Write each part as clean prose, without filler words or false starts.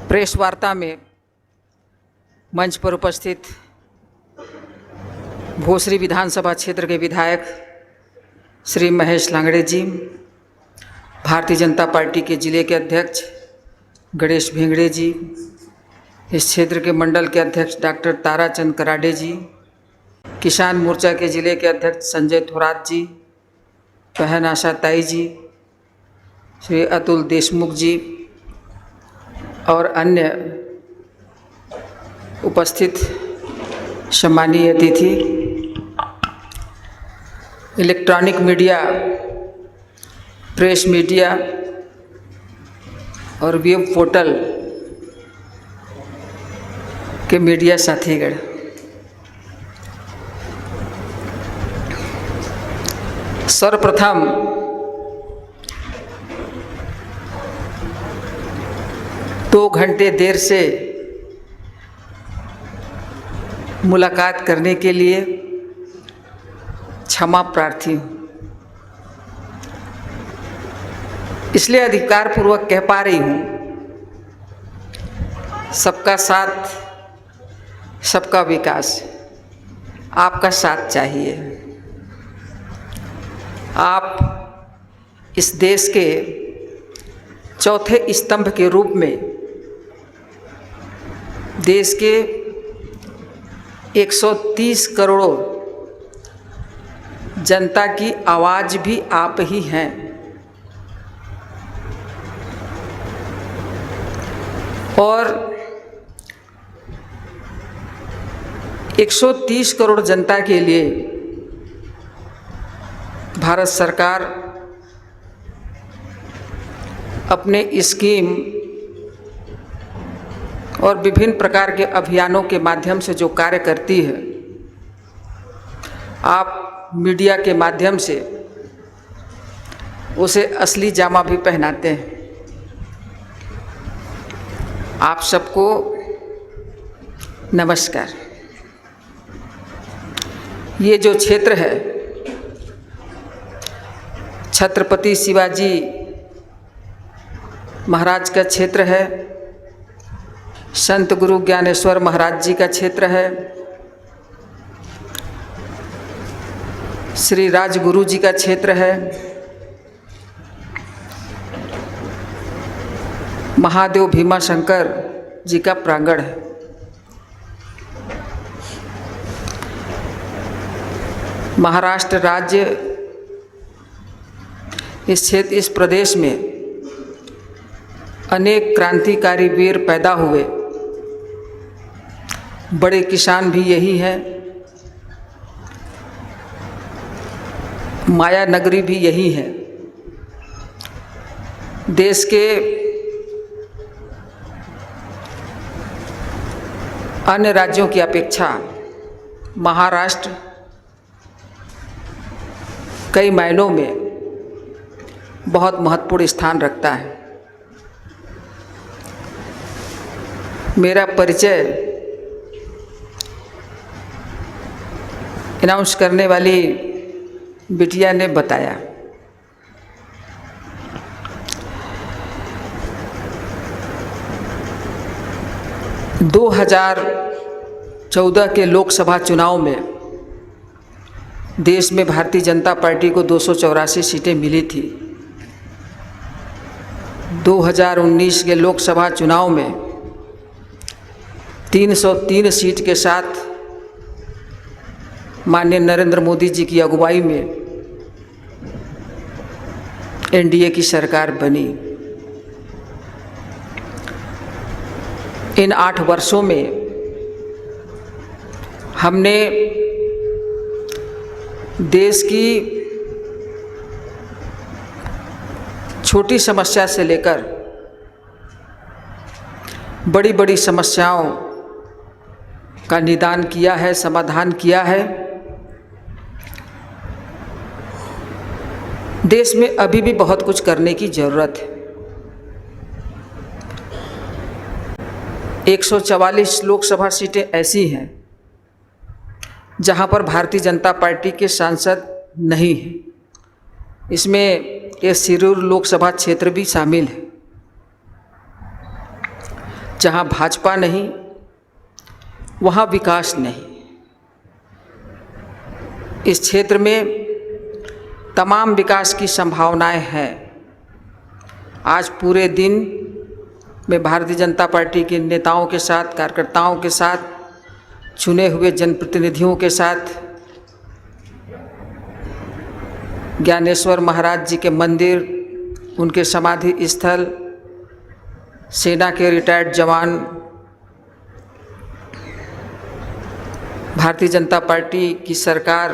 Press वार्ता में मंच पर उपस्थित भोसरी विधानसभा क्षेत्र के विधायक श्री महेश लांगड़े जी, भारतीय जनता पार्टी के जिले के अध्यक्ष गणेश भेंगड़े जी, इस क्षेत्र के मंडल के अध्यक्ष डॉक्टर ताराचंद कराडे जी, किसान मोर्चा के जिले के अध्यक्ष संजय थोरात जी, बहन आशा ताई जी, श्री अतुल देशमुख जी और अन्य उपस्थित सम्मानीय अतिथि, इलेक्ट्रॉनिक मीडिया, प्रेस मीडिया और वेब पोर्टल के मीडिया साथीगण, सर्वप्रथम दो घंटे देर से मुलाकात करने के लिए क्षमा प्रार्थी हूँ। इसलिए अधिकारपूर्वक कह पा रही हूँ, सबका साथ सबका विकास, आपका साथ चाहिए। आप इस देश के चौथे स्तंभ के रूप में देश के 130 करोड़ों जनता की आवाज़ भी आप ही हैं। और 130 करोड़ जनता के लिए भारत सरकार अपने स्कीम और विभिन्न प्रकार के अभियानों के माध्यम से जो कार्य करती है, आप मीडिया के माध्यम से उसे असली जामा भी पहनाते हैं। आप सबको नमस्कार। ये जो क्षेत्र है छत्रपति शिवाजी महाराज का क्षेत्र है, संत गुरु ज्ञानेश्वर महाराज जी का क्षेत्र है, श्री राजगुरु जी का क्षेत्र है, महादेव भीमाशंकर जी का प्रांगण है। महाराष्ट्र राज्य इस प्रदेश में अनेक क्रांतिकारी वीर पैदा हुए, बड़े किसान भी यही हैं, माया नगरी भी यही है। देश के अन्य राज्यों की अपेक्षा महाराष्ट्र कई मायनों में बहुत महत्वपूर्ण स्थान रखता है। मेरा परिचय अनाउंस करने वाली बिटिया ने बताया। - 2014 के लोकसभा चुनाव में देश में भारतीय जनता पार्टी को 284 सीटें मिली थी। 2019 के लोकसभा चुनाव में 303 सीट के साथ माननीय नरेंद्र मोदी जी की अगुवाई में एनडीए की सरकार बनी। इन 8 वर्षों में हमने देश की छोटी समस्या से लेकर बड़ी बड़ी समस्याओं का निदान किया है, समाधान किया है। देश में अभी भी बहुत कुछ करने की ज़रूरत है। 144 लोकसभा सीटें ऐसी हैं जहां पर भारतीय जनता पार्टी के सांसद नहीं हैं। इसमें ये सिरूर लोकसभा क्षेत्र भी शामिल है। जहाँ भाजपा नहीं वहाँ विकास नहीं। इस क्षेत्र में तमाम विकास की संभावनाएं हैं। आज पूरे दिन मैं भारतीय जनता पार्टी के नेताओं के साथ, कार्यकर्ताओं के साथ, चुने हुए जनप्रतिनिधियों के साथ ज्ञानेश्वर महाराज जी के मंदिर, उनके समाधि स्थल, सेना के रिटायर्ड जवान, भारतीय जनता पार्टी की सरकार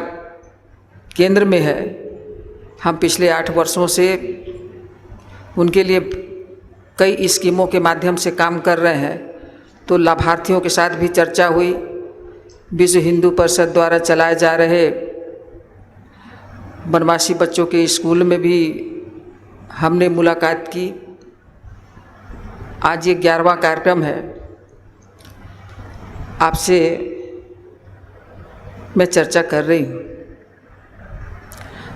केंद्र में है। हम पिछले 8 वर्षों से उनके लिए कई स्कीमों के माध्यम से काम कर रहे हैं। तो लाभार्थियों के साथ भी चर्चा हुई। विश्व हिंदू परिषद द्वारा चलाए जा रहे बनवासी बच्चों के स्कूल में भी हमने मुलाकात की। आज ये 11वां कार्यक्रम है। आपसे मैं चर्चा कर रही हूँ।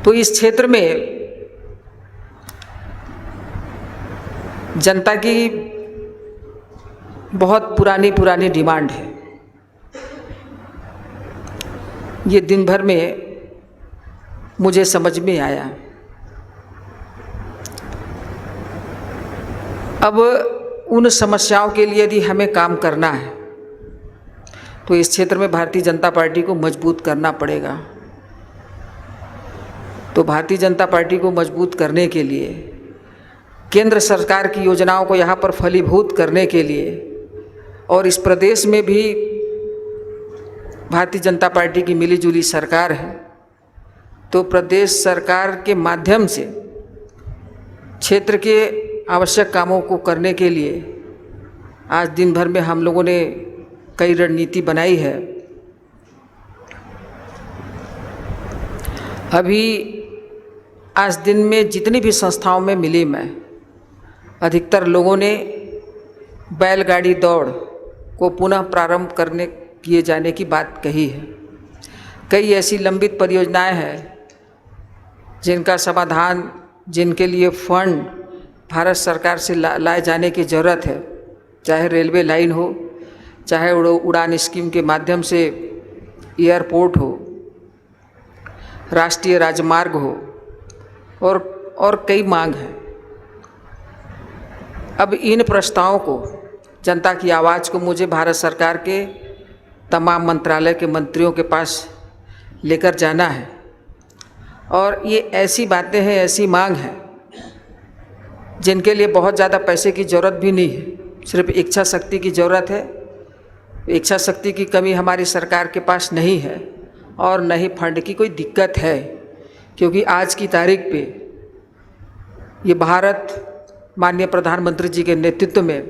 तो इस क्षेत्र में जनता की बहुत पुरानी डिमांड है। ये दिन भर में मुझे समझ में आया। अब उन समस्याओं के लिए यदि हमें काम करना है तो इस क्षेत्र में भारतीय जनता पार्टी को मजबूत करना पड़ेगा। तो भारतीय जनता पार्टी को मजबूत करने के लिए, केंद्र सरकार की योजनाओं को यहाँ पर फलीभूत करने के लिए, और इस प्रदेश में भी भारतीय जनता पार्टी की मिलीजुली सरकार है, तो प्रदेश सरकार के माध्यम से क्षेत्र के आवश्यक कामों को करने के लिए आज दिन भर में हम लोगों ने कई रणनीति बनाई है। अभी आज दिन में जितनी भी संस्थाओं में मिली मैं, अधिकतर लोगों ने बैलगाड़ी दौड़ को पुनः प्रारंभ किए जाने की बात कही है। कई ऐसी लंबित परियोजनाएं हैं जिनका समाधान, जिनके लिए फंड भारत सरकार से लाए जाने की ज़रूरत है। चाहे रेलवे लाइन हो, चाहे उड़ान स्कीम के माध्यम से एयरपोर्ट हो, राष्ट्रीय राजमार्ग हो, और कई मांग हैं। अब इन प्रस्तावों को, जनता की आवाज़ को मुझे भारत सरकार के तमाम मंत्रालय के मंत्रियों के पास लेकर जाना है। और ये ऐसी बातें हैं, ऐसी मांग है जिनके लिए बहुत ज़्यादा पैसे की ज़रूरत भी नहीं है, सिर्फ इच्छा शक्ति की ज़रूरत है। इच्छा शक्ति की कमी हमारी सरकार के पास नहीं है और न ही फंड की कोई दिक्कत है, क्योंकि आज की तारीख पे ये भारत माननीय प्रधानमंत्री जी के नेतृत्व में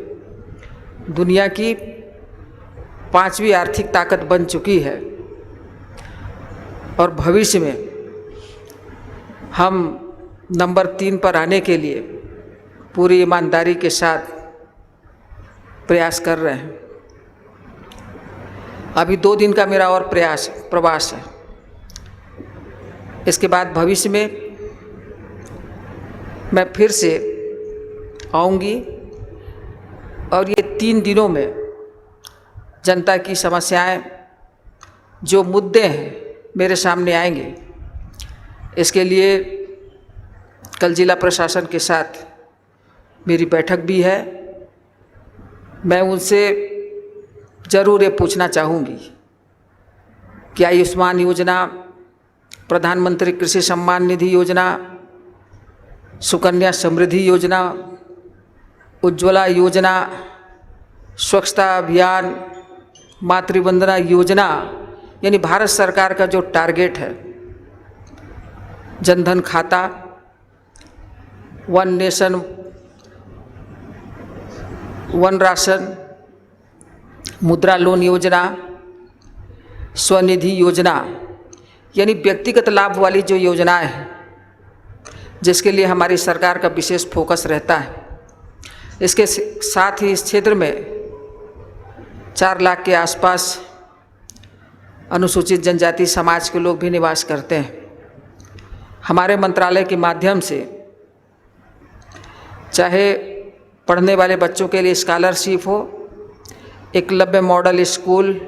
दुनिया की 5वीं आर्थिक ताकत बन चुकी है। और भविष्य में हम नंबर 3 पर आने के लिए पूरी ईमानदारी के साथ प्रयास कर रहे हैं। अभी 2 दिन का मेरा और प्रवास है। इसके बाद भविष्य में मैं फिर से आऊँगी और ये 3 दिनों में जनता की समस्याएं, जो मुद्दे हैं, मेरे सामने आएंगे। इसके लिए कल जिला प्रशासन के साथ मेरी बैठक भी है। मैं उनसे ज़रूर ये पूछना चाहूँगी कि आयुष्मान योजना, प्रधानमंत्री कृषि सम्मान निधि योजना, सुकन्या समृद्धि योजना, उज्ज्वला योजना, स्वच्छता अभियान, मातृवंदना योजना, यानी भारत सरकार का जो टारगेट है, जनधन खाता, वन नेशन वन राशन, मुद्रा लोन योजना, स्वनिधि योजना, यानी व्यक्तिगत लाभ वाली जो योजनाएं हैं, जिसके लिए हमारी सरकार का विशेष फोकस रहता है। इसके साथ ही इस क्षेत्र में 4 लाख के आसपास अनुसूचित जनजाति समाज के लोग भी निवास करते हैं। हमारे मंत्रालय के माध्यम से चाहे पढ़ने वाले बच्चों के लिए स्कॉलरशिप हो, एकलव्य मॉडल स्कूल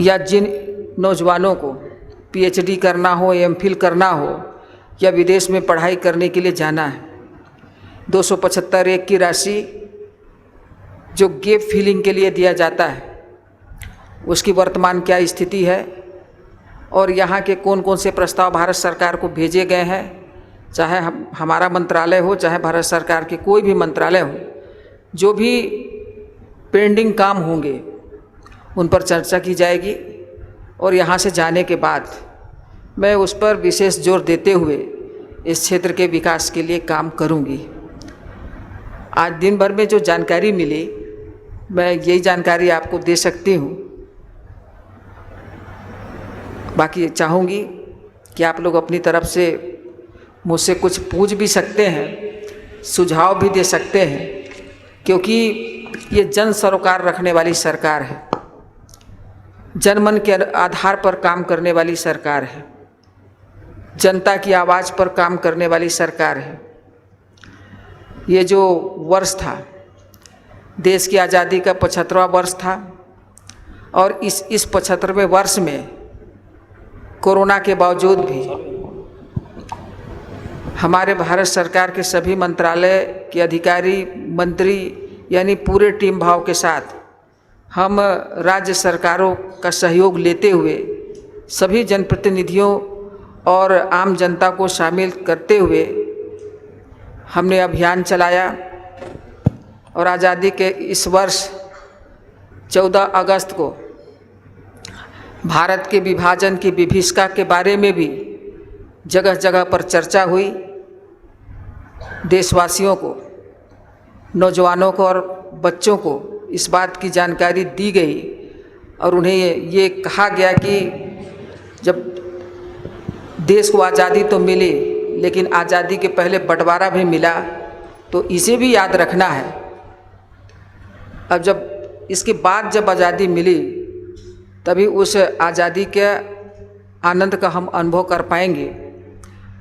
या जिन नौजवानों को पीएचडी करना हो, एमफिल करना हो या विदेश में पढ़ाई करने के लिए जाना है, 275 एक की राशि जो गैप फिलिंग के लिए दिया जाता है, उसकी वर्तमान क्या स्थिति है और यहाँ के कौन कौन से प्रस्ताव भारत सरकार को भेजे गए हैं, चाहे हमारा मंत्रालय हो, चाहे भारत सरकार के कोई भी मंत्रालय हो, जो भी पेंडिंग काम होंगे उन पर चर्चा की जाएगी। और यहाँ से जाने के बाद मैं उस पर विशेष जोर देते हुए इस क्षेत्र के विकास के लिए काम करूँगी। आज दिन भर में जो जानकारी मिली, मैं यही जानकारी आपको दे सकती हूँ। बाकी चाहूँगी कि आप लोग अपनी तरफ से मुझसे कुछ पूछ भी सकते हैं, सुझाव भी दे सकते हैं, क्योंकि ये जन सरोकार रखने वाली सरकार है, जनमन के आधार पर काम करने वाली सरकार है, जनता की आवाज़ पर काम करने वाली सरकार है। ये जो वर्ष था, देश की आज़ादी का 75वां वर्ष था और इस 75वें वर्ष में कोरोना के बावजूद भी हमारे भारत सरकार के सभी मंत्रालय के अधिकारी, मंत्री यानी पूरे टीम भाव के साथ हम राज्य सरकारों का सहयोग लेते हुए, सभी जनप्रतिनिधियों और आम जनता को शामिल करते हुए हमने अभियान चलाया और आज़ादी के इस वर्ष 14 अगस्त को भारत के विभाजन की विभीषिका के बारे में भी जगह जगह पर चर्चा हुई। देशवासियों को, नौजवानों को और बच्चों को इस बात की जानकारी दी गई और उन्हें ये कहा गया कि जब देश को आज़ादी तो मिली, लेकिन आज़ादी के पहले बंटवारा भी मिला, तो इसे भी याद रखना है। अब जब इसके बाद जब आज़ादी मिली, तभी उस आज़ादी के आनंद का हम अनुभव कर पाएंगे।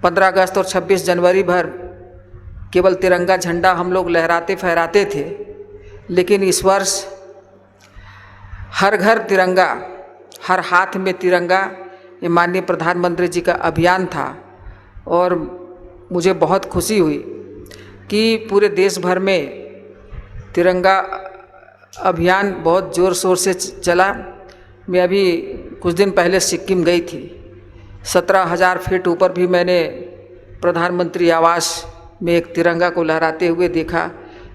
15 अगस्त और 26 जनवरी भर केवल तिरंगा झंडा हम लोग लहराते फहराते थे, लेकिन इस वर्ष हर घर तिरंगा, हर हाथ में तिरंगा, ये माननीय प्रधानमंत्री जी का अभियान था। और मुझे बहुत खुशी हुई कि पूरे देश भर में तिरंगा अभियान बहुत ज़ोर शोर से चला। मैं अभी कुछ दिन पहले सिक्किम गई थी, 17,000 फीट ऊपर भी मैंने प्रधानमंत्री आवास में एक तिरंगा को लहराते हुए देखा,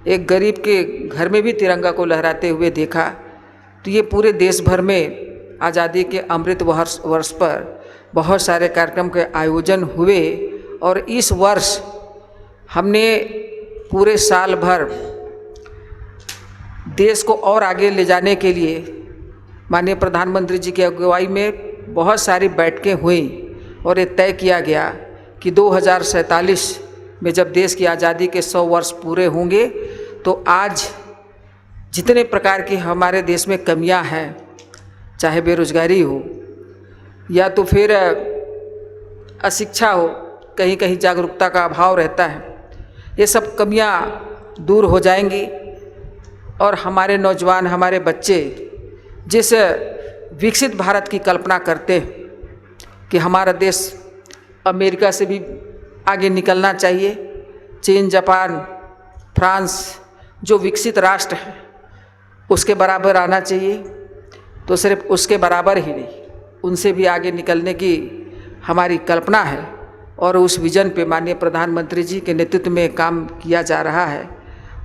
एक गरीब के घर में भी तिरंगा को लहराते हुए देखा। तो ये पूरे देश भर में आज़ादी के अमृत वर्ष पर बहुत सारे कार्यक्रम के आयोजन हुए और इस वर्ष हमने पूरे साल भर देश को और आगे ले जाने के लिए माननीय प्रधानमंत्री जी की अगुवाई में बहुत सारी बैठकें हुई और ये तय किया गया कि 2047 में जब देश की आज़ादी के 100 वर्ष पूरे होंगे, तो आज जितने प्रकार की हमारे देश में कमियां हैं, चाहे बेरोजगारी हो या तो फिर अशिक्षा हो, कहीं कहीं जागरूकता का अभाव रहता है, ये सब कमियां दूर हो जाएंगी और हमारे नौजवान, हमारे बच्चे जिस विकसित भारत की कल्पना करते हैं कि हमारा देश अमेरिका से भी आगे निकलना चाहिए, चीन, जापान, फ्रांस जो विकसित राष्ट्र हैं उसके बराबर आना चाहिए, तो सिर्फ उसके बराबर ही नहीं, उनसे भी आगे निकलने की हमारी कल्पना है और उस विज़न पे माननीय प्रधानमंत्री जी के नेतृत्व में काम किया जा रहा है।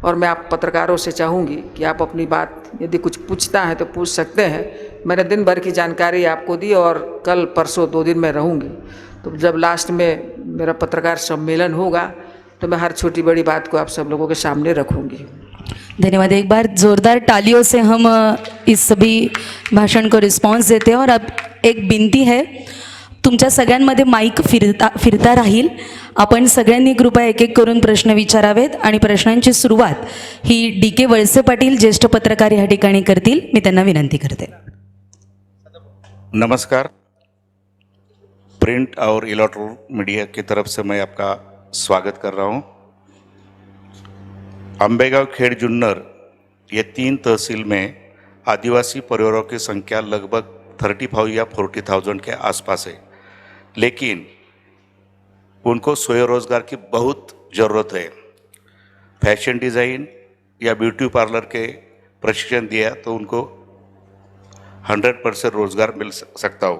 और मैं आप पत्रकारों से चाहूँगी कि आप अपनी बात यदि कुछ पूछता है तो पूछ सकते हैं। मैंने दिन भर की जानकारी आपको दी और कल परसों 2 दिन में रहूँगी, तो जब लास्ट में मेरा पत्रकार सम्मेलन होगा तो मैं हर छोटी बड़ी बात को आप सब लोगों के सामने रखूँगी। धन्यवाद। एक बार जोरदार तालियों से हम इस सभी भाषण को रिस्पॉन्स देते हैं। और अब एक विनंती है, तुमच्या सगळ्यांमध्ये माईक फिरता राहील, आपण सगळ्यांनी कृपया एक एक करून प्रश्न विचारावेत आणि प्रश्नांची सुरुवात ही DK वळसे पाटील ज्येष्ठ पत्रकार या ठिकाणी करतील। मी त्यांना विनंती करते। नमस्कार, प्रिंट और इलेक्ट्रॉनिक मीडिया की तरफ से मैं आपका स्वागत कर रहा हूं। आंबेगाव खेड जुन्नर ये 3 तहसील में आदिवासी परिवारों की संख्या लगभग 35 या 40,000 के आसपास है, लेकिन उनको स्वरोजगार की बहुत ज़रूरत है। फैशन डिज़ाइन या ब्यूटी पार्लर के प्रशिक्षण दिया तो उनको 100% रोज़गार मिल सकता हो।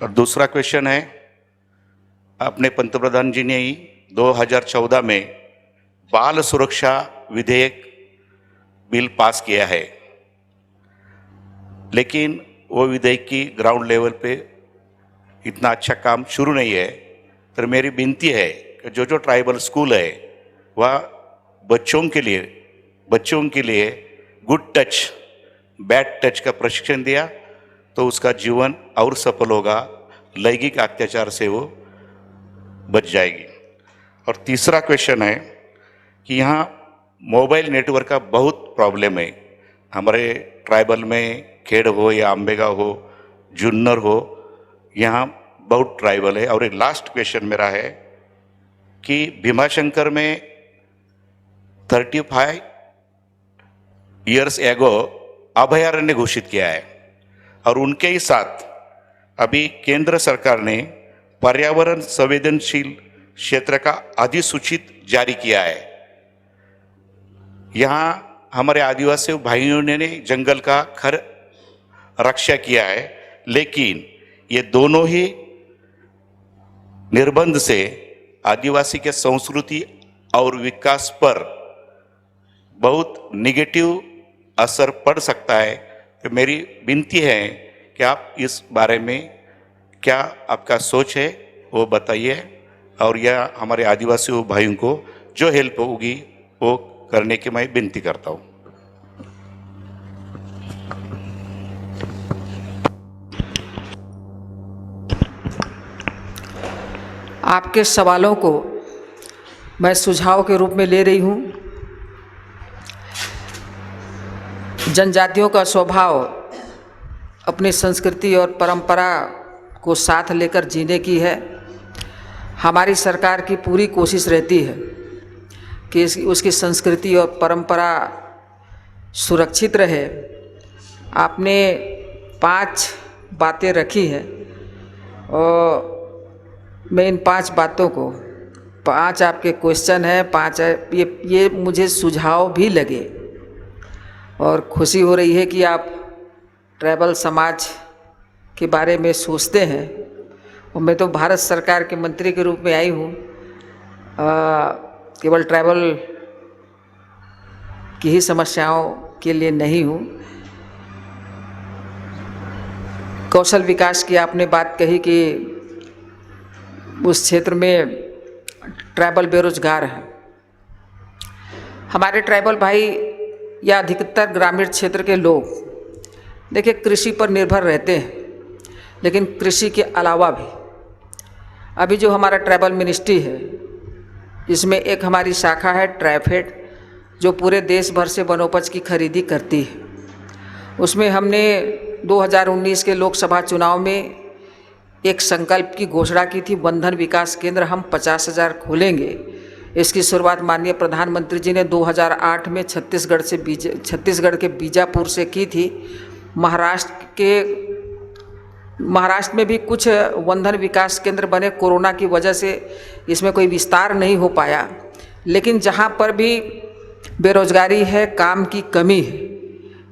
और दूसरा क्वेश्चन है, अपने पंतप्रधान जी ने ही 2014 में बाल सुरक्षा विधेयक बिल पास किया है, लेकिन वो विधेयक की ग्राउंड लेवल पे इतना अच्छा काम शुरू नहीं है। तो मेरी विनती है कि जो ट्राइबल स्कूल है वह बच्चों के लिए गुड टच बैड टच का प्रशिक्षण दिया तो उसका जीवन और सफल होगा, लैंगिक अत्याचार से वो बच जाएगी। और तीसरा क्वेश्चन है कि यहाँ मोबाइल नेटवर्क का बहुत प्रॉब्लम है। हमारे ट्राइबल में खेड़ हो या अंबेगा हो, जुन्नर हो, यहाँ बहुत ट्राइबल है। और एक लास्ट क्वेश्चन मेरा है कि भीमाशंकर में 35 ईयर्स एगो अभयारण्य घोषित किया है और उनके ही साथ अभी केंद्र सरकार ने पर्यावरण संवेदनशील क्षेत्र का अधिसूचित जारी किया है। यहाँ हमारे आदिवासी भाइयों ने जंगल का खर रक्षा किया है, लेकिन ये दोनों ही निर्बंध से आदिवासी के संस्कृति और विकास पर बहुत निगेटिव असर पड़ सकता है। तो मेरी विनती है कि आप इस बारे में क्या आपका सोच है वो बताइए, और यह हमारे आदिवासी भाइयों को जो हेल्प होगी वो करने की मैं विनती करता हूँ। आपके सवालों को मैं सुझाव के रूप में ले रही हूँ। जनजातियों का स्वभाव अपनी संस्कृति और परंपरा को साथ लेकर जीने की है। हमारी सरकार की पूरी कोशिश रहती है कि उसकी संस्कृति और परंपरा सुरक्षित रहे। आपने 5 बातें रखी हैं और मैं इन 5 बातों को, 5 आपके क्वेश्चन हैं, 5 ये मुझे सुझाव भी लगे और खुशी हो रही है कि आप ट्राइबल समाज के बारे में सोचते हैं। और मैं तो भारत सरकार के मंत्री के रूप में आई हूँ, केवल ट्राइबल की ही समस्याओं के लिए नहीं हूँ। कौशल विकास की आपने बात कही कि उस क्षेत्र में ट्राइबल बेरोजगार हैं। हमारे ट्राइबल भाई या अधिकतर ग्रामीण क्षेत्र के लोग देखिए कृषि पर निर्भर रहते हैं, लेकिन कृषि के अलावा भी अभी जो हमारा ट्राइबल मिनिस्ट्री है, इसमें एक हमारी शाखा है ट्राइफेड, जो पूरे देश भर से वनोपज की खरीदी करती है। उसमें हमने 2019 के लोकसभा चुनाव में एक संकल्प की घोषणा की थी, वनधन विकास केंद्र हम 50,000 खोलेंगे। इसकी शुरुआत माननीय प्रधानमंत्री जी ने 2008 में छत्तीसगढ़ के बीजापुर से की थी। महाराष्ट्र में भी कुछ वनधन विकास केंद्र बने, कोरोना की वजह से इसमें कोई विस्तार नहीं हो पाया। लेकिन जहाँ पर भी बेरोजगारी है, काम की कमी है,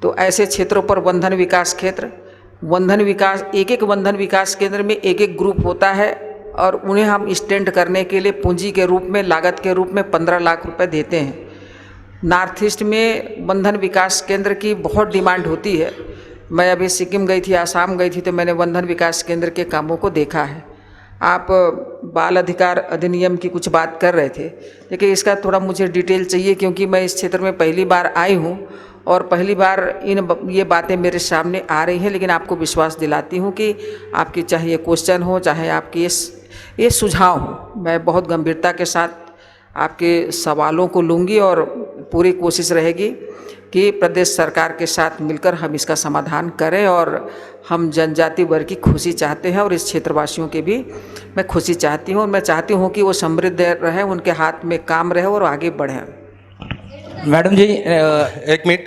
तो ऐसे क्षेत्रों पर वनधन विकास केंद्र, एक वनधन विकास केंद्र में एक ग्रुप होता है और उन्हें हम स्टैंड करने के लिए पूंजी के रूप में, लागत के रूप में 15 लाख रुपए देते हैं। नॉर्थ ईस्ट में वनधन विकास केंद्र की बहुत डिमांड होती है। मैं अभी सिक्किम गई थी, आसाम गई थी, तो मैंने वनधन विकास केंद्र के कामों को देखा है। आप बाल अधिकार अधिनियम की कुछ बात कर रहे थे, लेकिन इसका थोड़ा मुझे डिटेल चाहिए, क्योंकि मैं इस क्षेत्र में पहली बार आई हूँ और पहली बार ये बातें मेरे सामने आ रही हैं। लेकिन आपको विश्वास दिलाती हूँ कि आपकी चाहे ये क्वेश्चन हो, चाहे आपकी ये सुझाव हो, मैं बहुत गंभीरता के साथ आपके सवालों को लूँगी और पूरी कोशिश रहेगी कि प्रदेश सरकार के साथ मिलकर हम इसका समाधान करें। और हम जनजाति वर्ग की खुशी चाहते हैं और इस क्षेत्रवासियों की भी मैं खुशी चाहती हूँ, और मैं चाहती हूँ कि वो समृद्ध रहे, उनके हाथ में काम रहे और आगे बढ़ें। मैडम जी एक मिनट।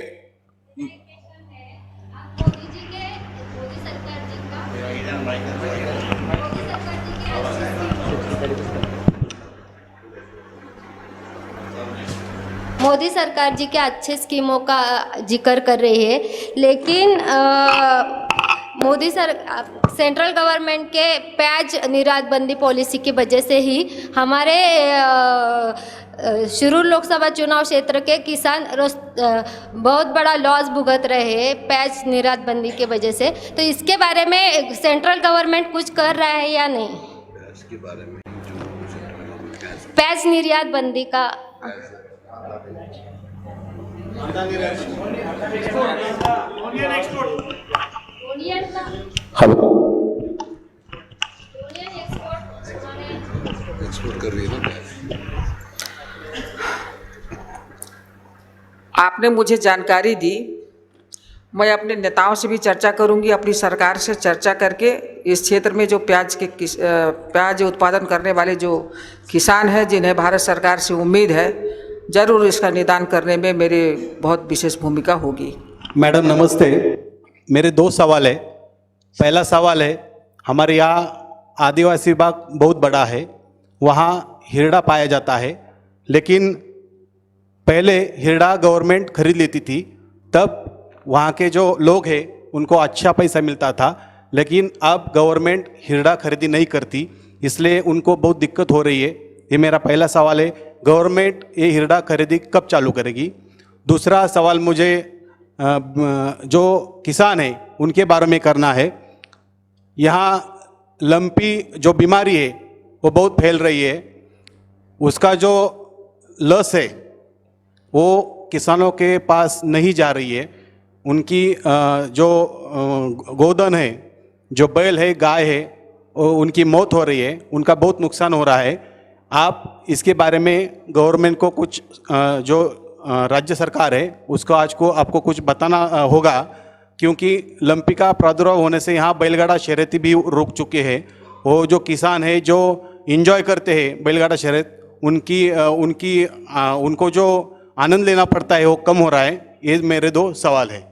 मोदी सरकार जी के अच्छे स्कीमों का जिक्र कर रही है, लेकिन सेंट्रल गवर्नमेंट के प्याज निर्यात बंदी पॉलिसी की वजह से ही हमारे शिरूर लोकसभा चुनाव क्षेत्र के किसान बहुत बड़ा लॉस भुगत रहे हैं प्याज निर्यात बंदी के वजह से। तो इसके बारे में सेंट्रल गवर्नमेंट कुछ कर रहा है या नहीं? प्याज निर्यात बंदी का एक्सपोर्ट कर रही है ना। आपने मुझे जानकारी दी, मैं अपने नेताओं से भी चर्चा करूंगी, अपनी सरकार से चर्चा करके इस क्षेत्र में जो प्याज उत्पादन करने वाले जो किसान हैं जिन्हें भारत सरकार से उम्मीद है, ज़रूर इसका निदान करने में मेरी बहुत विशेष भूमिका होगी। मैडम नमस्ते, मेरे 2 सवाल है। पहला सवाल है, हमारे यहाँ आदिवासी बाग बहुत बड़ा है, वहाँ हिरड़ा पाया जाता है, लेकिन पहले हिरड़ा गवर्नमेंट खरीद लेती थी, तब वहाँ के जो लोग हैं उनको अच्छा पैसा मिलता था, लेकिन अब गवर्नमेंट हिरड़ा खरीदी नहीं करती, इसलिए उनको बहुत दिक्कत हो रही है। ये मेरा पहला सवाल है, गवर्नमेंट ये हिरड़ा खरीदी कब चालू करेगी? दूसरा सवाल मुझे जो किसान हैं उनके बारे में करना है। यहाँ लंपी जो बीमारी है वो बहुत फैल रही है, उसका जो लस है वो किसानों के पास नहीं जा रही है। उनकी जो गोधन है, जो बैल है, गाय है, उनकी मौत हो रही है, उनका बहुत नुकसान हो रहा है। आप इसके बारे में गवर्नमेंट को कुछ जो राज्य सरकार है उसको आपको कुछ बताना होगा, क्योंकि लंपी का प्रादुर्भाव होने से यहाँ बैलगाड़ा शर्यती भी रुक चुके हैं। वो जो किसान है जो एंजॉय करते हैं बैलगाड़ा शर्यत, उनको जो आनंद लेना पड़ता है वो कम हो रहा है। ये मेरे 2 सवाल हैं।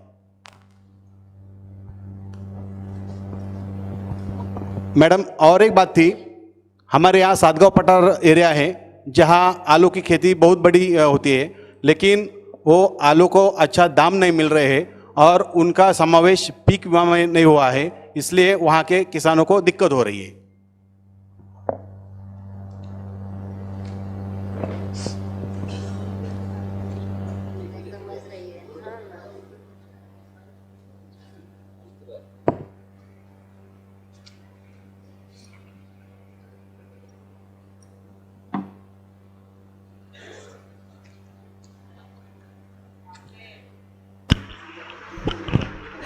मैडम और एक बात थी, हमारे यहाँ सातगांव पठार एरिया है जहाँ आलू की खेती बहुत बड़ी होती है, लेकिन वो आलू को अच्छा दाम नहीं मिल रहे हैं और उनका समावेश पीक बीमा में नहीं हुआ है, इसलिए वहाँ के किसानों को दिक्कत हो रही है।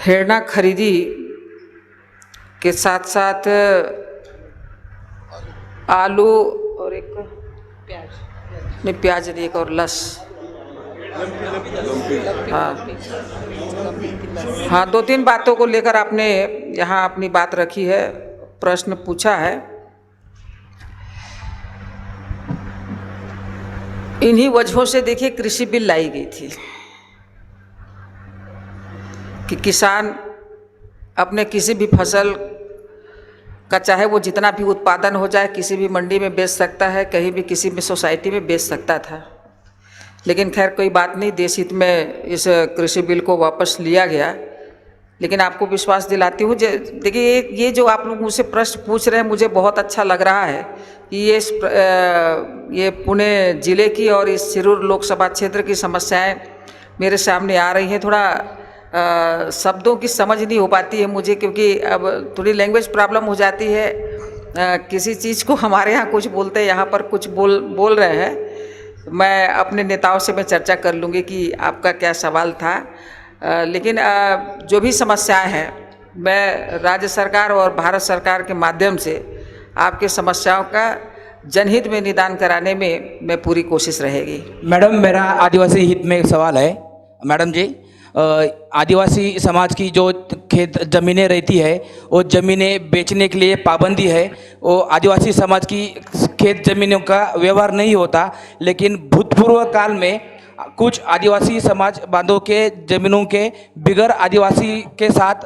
हिरड़ा खरीदी के साथ साथ आलू और एक प्याज नहीं, एक और लस, हाँ 2-3 बातों को लेकर आपने यहाँ अपनी बात रखी है, प्रश्न पूछा है। इन्हीं वजहों से देखिए कृषि बिल लाई गई थी कि किसान अपने किसी भी फसल का चाहे वो जितना भी उत्पादन हो जाए किसी भी मंडी में बेच सकता है, कहीं भी किसी भी सोसाइटी में बेच सकता था। लेकिन खैर कोई बात नहीं, देश हित में इस कृषि बिल को वापस लिया गया। लेकिन आपको विश्वास दिलाती हूँ, देखिए ये जो आप लोग मुझसे प्रश्न पूछ रहे हैं मुझे बहुत अच्छा लग रहा है कि ये पुणे ज़िले की और इस शिरूर लोकसभा क्षेत्र की समस्याएं मेरे सामने आ रही हैं। थोड़ा शब्दों की समझ नहीं हो पाती है मुझे, क्योंकि अब थोड़ी लैंग्वेज प्रॉब्लम हो जाती है। किसी चीज़ को हमारे यहाँ कुछ बोलते हैं, यहाँ पर कुछ बोल रहे हैं। मैं अपने नेताओं से मैं चर्चा कर लूँगी कि आपका क्या सवाल था। लेकिन जो भी समस्याएं हैं मैं राज्य सरकार और भारत सरकार के माध्यम से आपके समस्याओं का जनहित में निदान कराने में मैं पूरी कोशिश रहेगी। मैडम मेरा आदिवासी हित में एक सवाल है। मैडम जी, आदिवासी समाज की जो खेत ज़मीनें रहती है वो ज़मीनें बेचने के लिए पाबंदी है। वो आदिवासी समाज की खेत ज़मीनों का व्यवहार नहीं होता, लेकिन भूतपूर्व काल में कुछ आदिवासी समाज बांधों के ज़मीनों के बिगर आदिवासी के साथ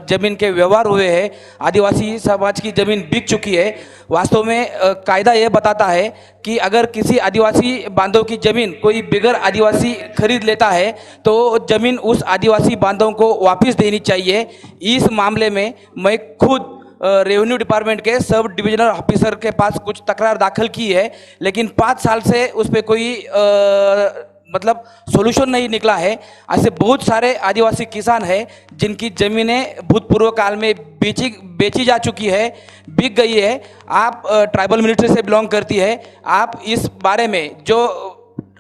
ज़मीन के व्यवहार हुए हैं। आदिवासी समाज की ज़मीन बिक चुकी है। वास्तव में कायदा ये बताता है कि अगर किसी आदिवासी बांधों की ज़मीन कोई बिगर आदिवासी खरीद लेता है तो ज़मीन उस आदिवासी बांधों को वापस देनी चाहिए। इस मामले में मैं खुद रेवेन्यू डिपार्टमेंट के सब डिविजनल ऑफिसर के पास कुछ तकरार दाखिल की है, लेकिन 5 साल से उस पर कोई मतलब सोल्यूशन नहीं निकला है। ऐसे बहुत सारे आदिवासी किसान हैं जिनकी ज़मीनें भूतपूर्व काल में बेची जा चुकी है, बिक गई है। आप ट्राइबल मिनिस्ट्री से बिलोंग करती है, आप इस बारे में जो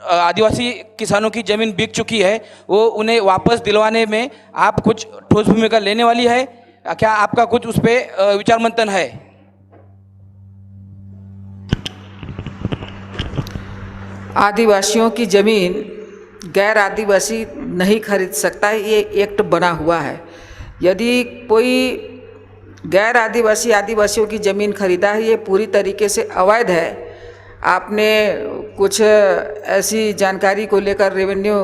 आदिवासी किसानों की ज़मीन बिक चुकी है वो उन्हें वापस दिलवाने में आप कुछ ठोस भूमिका लेने वाली है? क्या आपका कुछ उस पर विचार मंथन है? आदिवासियों की ज़मीन गैर आदिवासी नहीं खरीद सकता है, ये एक्ट बना हुआ है। यदि कोई गैर आदिवासी आदिवासियों की ज़मीन खरीदा है, ये पूरी तरीके से अवैध है। आपने कुछ ऐसी जानकारी को लेकर रेवेन्यू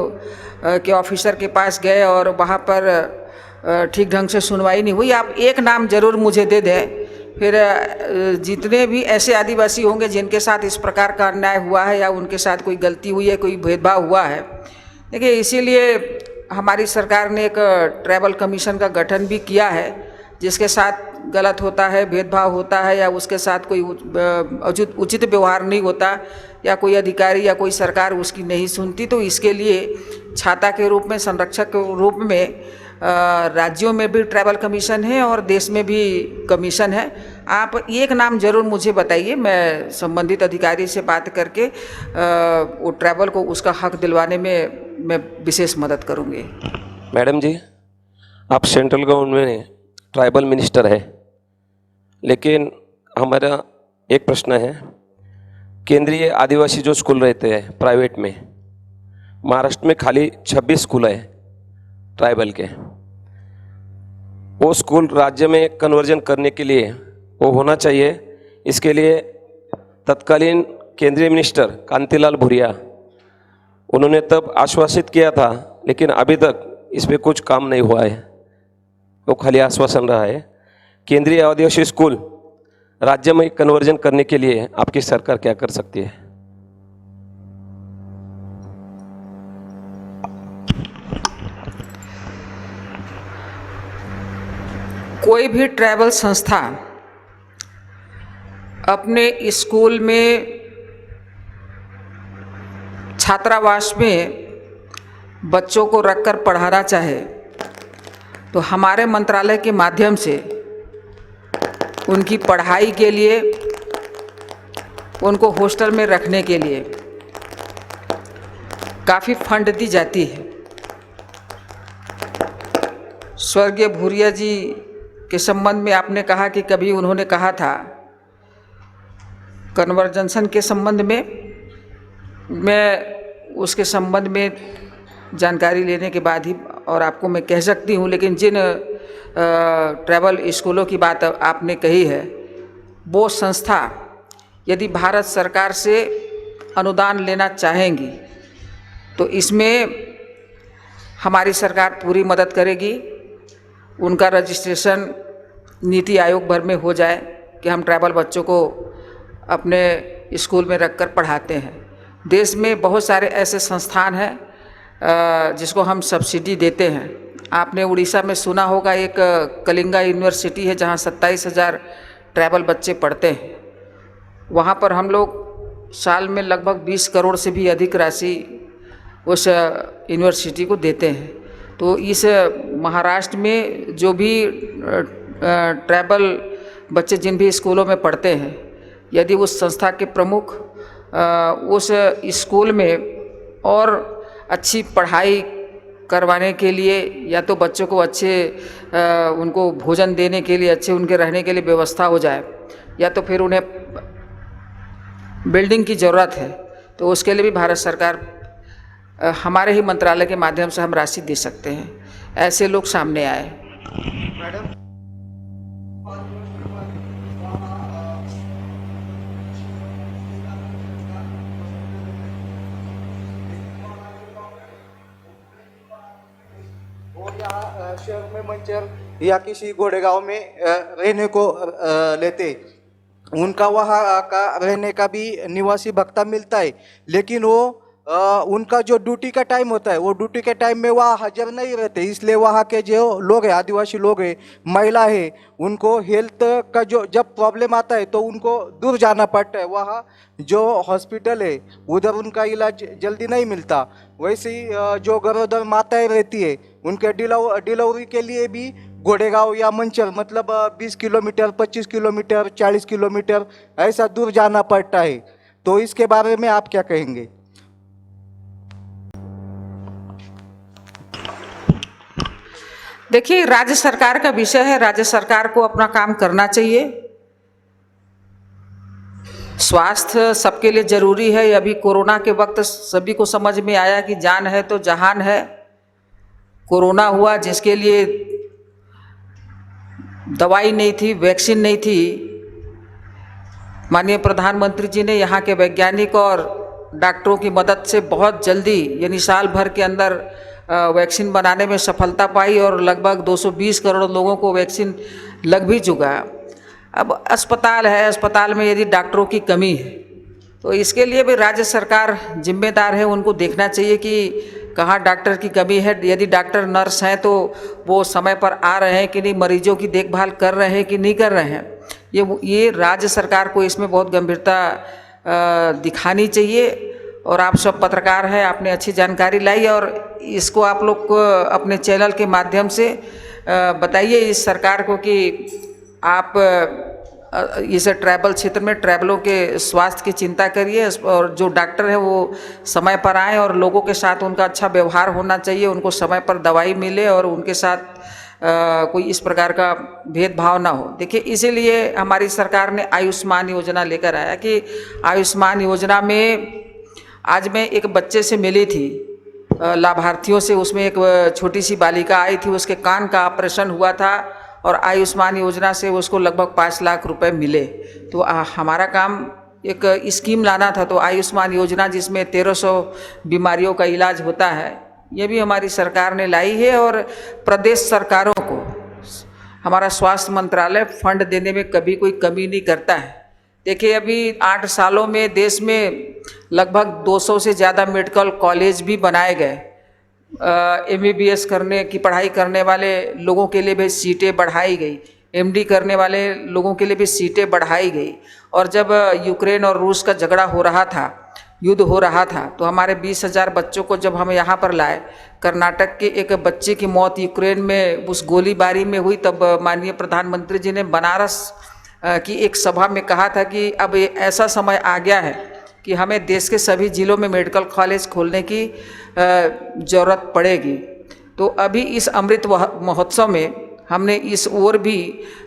के ऑफिसर के पास गए और वहाँ पर ठीक ढंग से सुनवाई नहीं हुई। आप एक नाम ज़रूर मुझे दे दें, फिर जितने भी ऐसे आदिवासी होंगे जिनके साथ इस प्रकार का अन्याय हुआ है या उनके साथ कोई गलती हुई है, कोई भेदभाव हुआ है। देखिए, इसीलिए हमारी सरकार ने एक ट्राइबल कमीशन का गठन भी किया है। जिसके साथ गलत होता है, भेदभाव होता है या उसके साथ कोई उचित व्यवहार नहीं होता या कोई अधिकारी या कोई सरकार उसकी नहीं सुनती, तो इसके लिए छाता के रूप में, संरक्षक के रूप में राज्यों में भी ट्राइबल कमीशन है और देश में भी कमीशन है। आप एक नाम जरूर मुझे बताइए, मैं संबंधित अधिकारी से बात करके वो ट्राइबल को उसका हक दिलवाने में मैं विशेष मदद करूँगी। मैडम जी, आप सेंट्रल गवर्नमेंट में ट्राइबल मिनिस्टर है, लेकिन हमारा एक प्रश्न है। केंद्रीय आदिवासी जो स्कूल रहते हैं प्राइवेट में, महाराष्ट्र में खाली 26 स्कूल है ट्राइबल के। वो स्कूल राज्य में कन्वर्जन करने के लिए वो होना चाहिए। इसके लिए तत्कालीन केंद्रीय मिनिस्टर कांतिलाल भूरिया, उन्होंने तब आश्वासित किया था, लेकिन अभी तक इस पर कुछ काम नहीं हुआ है, वो खाली आश्वासन रहा है। केंद्रीय आदिवासी स्कूल राज्य में कन्वर्जन करने के लिए आपकी सरकार क्या कर सकती है? कोई भी ट्राइबल संस्था अपने स्कूल में, छात्रावास में बच्चों को रखकर पढ़ाना चाहे तो हमारे मंत्रालय के माध्यम से उनकी पढ़ाई के लिए, उनको हॉस्टल में रखने के लिए काफ़ी फंड दी जाती है। स्वर्गीय भूरिया जी के संबंध में आपने कहा कि कभी उन्होंने कहा था कन्वर्जेंसन के संबंध में, मैं उसके संबंध में जानकारी लेने के बाद ही और आपको मैं कह सकती हूँ। लेकिन जिन ट्राइबल स्कूलों की बात आपने कही है, वो संस्था यदि भारत सरकार से अनुदान लेना चाहेंगी तो इसमें हमारी सरकार पूरी मदद करेगी। उनका रजिस्ट्रेशन नीति आयोग भर में हो जाए कि हम ट्राइबल बच्चों को अपने स्कूल में रखकर पढ़ाते हैं। देश में बहुत सारे ऐसे संस्थान हैं जिसको हम सब्सिडी देते हैं। आपने उड़ीसा में सुना होगा, एक कलिंगा यूनिवर्सिटी है जहाँ 27,000 ट्राइबल बच्चे पढ़ते हैं। वहाँ पर हम लोग साल में लगभग 20 करोड़ से भी अधिक राशि उस यूनिवर्सिटी को देते हैं। तो इस महाराष्ट्र में जो भी ट्राइबल बच्चे जिन भी स्कूलों में पढ़ते हैं, यदि उस संस्था के प्रमुख उस स्कूल में और अच्छी पढ़ाई करवाने के लिए या तो बच्चों को अच्छे उनको भोजन देने के लिए, अच्छे उनके रहने के लिए व्यवस्था हो जाए, या तो फिर उन्हें बिल्डिंग की ज़रूरत है, तो उसके लिए भी भारत सरकार हमारे ही मंत्रालय के माध्यम से हम राशि दे सकते हैं। ऐसे लोग सामने आए। वो यहाँ शहर में मंचर या किसी गोड़ेगांव में रहने को लेते, उनका वहाँ का रहने का भी निवासी भत्ता मिलता है, लेकिन वो उनका जो ड्यूटी का टाइम होता है वो ड्यूटी के टाइम में वहाँ हाजिर नहीं रहते, इसलिए वहाँ के जो लोग हैं, आदिवासी लोग हैं, महिला है, उनको हेल्थ का जो जब प्रॉब्लम आता है तो उनको दूर जाना पड़ता है। वहाँ जो हॉस्पिटल है उधर उनका इलाज जल्दी नहीं मिलता। वैसे ही जो गरोदर माताएं रहती है उनके डिलीवरी के लिए भी गोड़ेगांव या मंचर मतलब 20 किलोमीटर, 25 किलोमीटर, 40 किलोमीटर ऐसा दूर जाना पड़ता है। तो इसके बारे में आप क्या कहेंगे? देखिए, राज्य सरकार का विषय है, राज्य सरकार को अपना काम करना चाहिए। स्वास्थ्य सबके लिए जरूरी है। अभी कोरोना के वक्त सभी को समझ में आया कि जान है तो जहान है। कोरोना हुआ जिसके लिए दवाई नहीं थी, वैक्सीन नहीं थी, माननीय प्रधानमंत्री जी ने यहाँ के वैज्ञानिक और डॉक्टरों की मदद से बहुत जल्दी यानी साल भर के अंदर वैक्सीन बनाने में सफलता पाई और लगभग 220 करोड़ लोगों को वैक्सीन लग भी चुका। अब अस्पताल है, अस्पताल में यदि डॉक्टरों की कमी है तो इसके लिए भी राज्य सरकार जिम्मेदार है। उनको देखना चाहिए कि कहाँ डॉक्टर की कमी है। यदि डॉक्टर नर्स हैं तो वो समय पर आ रहे हैं कि नहीं, मरीजों की देखभाल कर रहे हैं कि नहीं कर रहे हैं। ये राज्य सरकार को इसमें बहुत गंभीरता दिखानी चाहिए। और आप सब पत्रकार हैं, आपने अच्छी जानकारी लाई और इसको आप लोग को अपने चैनल के माध्यम से बताइए इस सरकार को कि आप इस ट्रैवल क्षेत्र में ट्रैवलों के स्वास्थ्य की चिंता करिए और जो डॉक्टर है वो समय पर आए और लोगों के साथ उनका अच्छा व्यवहार होना चाहिए, उनको समय पर दवाई मिले और उनके साथ कोई इस प्रकार का भेदभाव ना हो। देखिए, इसीलिए हमारी सरकार ने आयुष्मान योजना लेकर आया कि आयुष्मान योजना में आज मैं एक बच्चे से मिली थी, लाभार्थियों से, उसमें एक छोटी सी बालिका आई थी, उसके कान का ऑपरेशन हुआ था और आयुष्मान योजना से उसको लगभग 5 लाख रुपए मिले। तो हमारा काम एक स्कीम लाना था, तो आयुष्मान योजना जिसमें 1300 बीमारियों का इलाज होता है, ये भी हमारी सरकार ने लाई है। और प्रदेश सरकारों को हमारा स्वास्थ्य मंत्रालय फंड देने में कभी कोई कमी नहीं करता है। देखिए, अभी 8 सालों में देश में लगभग 200 से ज़्यादा मेडिकल कॉलेज भी बनाए गए। MBBS करने की पढ़ाई करने वाले लोगों के लिए भी सीटें बढ़ाई गई, MD करने वाले लोगों के लिए भी सीटें बढ़ाई गई। और जब यूक्रेन और रूस का झगड़ा हो रहा था, युद्ध हो रहा था, तो हमारे 20,000 बच्चों को जब हम यहाँ पर लाए, कर्नाटक के एक बच्चे की मौत यूक्रेन में उस गोलीबारी में हुई, तब माननीय प्रधानमंत्री जी ने बनारस की एक सभा में कहा था कि अब ऐसा समय आ गया है कि हमें देश के सभी जिलों में मेडिकल कॉलेज खोलने की ज़रूरत पड़ेगी। तो अभी इस अमृत महोत्सव में हमने इस ओर भी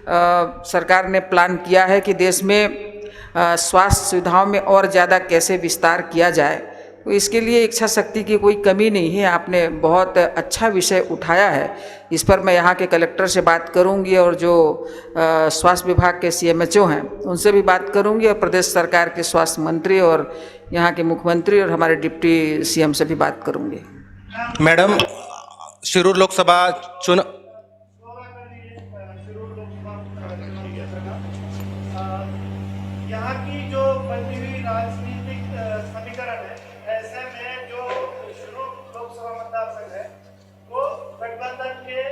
सरकार ने प्लान किया है कि देश में स्वास्थ्य सुविधाओं में और ज़्यादा कैसे विस्तार किया जाए। तो इसके लिए इच्छा शक्ति की कोई कमी नहीं है। आपने बहुत अच्छा विषय उठाया है, इस पर मैं यहाँ के कलेक्टर से बात करूँगी और जो स्वास्थ्य विभाग के CMHO हैं उनसे भी बात करूँगी और प्रदेश सरकार के स्वास्थ्य मंत्री और यहाँ के मुख्यमंत्री और हमारे डिप्टी CM से भी बात करूँगी। मैडम, शिरूर लोकसभा चुनाव यहाँ की जो बनी हुई राजनीतिक समीकरण है, ऐसे में जो शिरूर लोकसभा मतदार संघ है वो गठबंधन के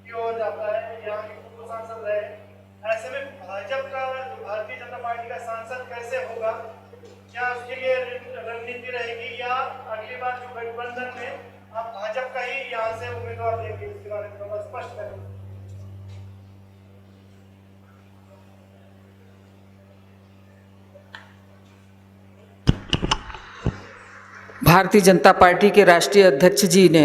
की ओर जाता है। यहाँ के पूर्व सांसद रहे, ऐसे में भाजपा का, भारतीय जनता पार्टी का सांसद कैसे होगा? क्या उसके लिए रणनीति रहेगी या अगली बार जो गठबंधन में आप भाजपा का ही यहाँ से उम्मीदवार देंगे? इसके बारे में स्पष्ट करें। भारतीय जनता पार्टी के राष्ट्रीय अध्यक्ष जी ने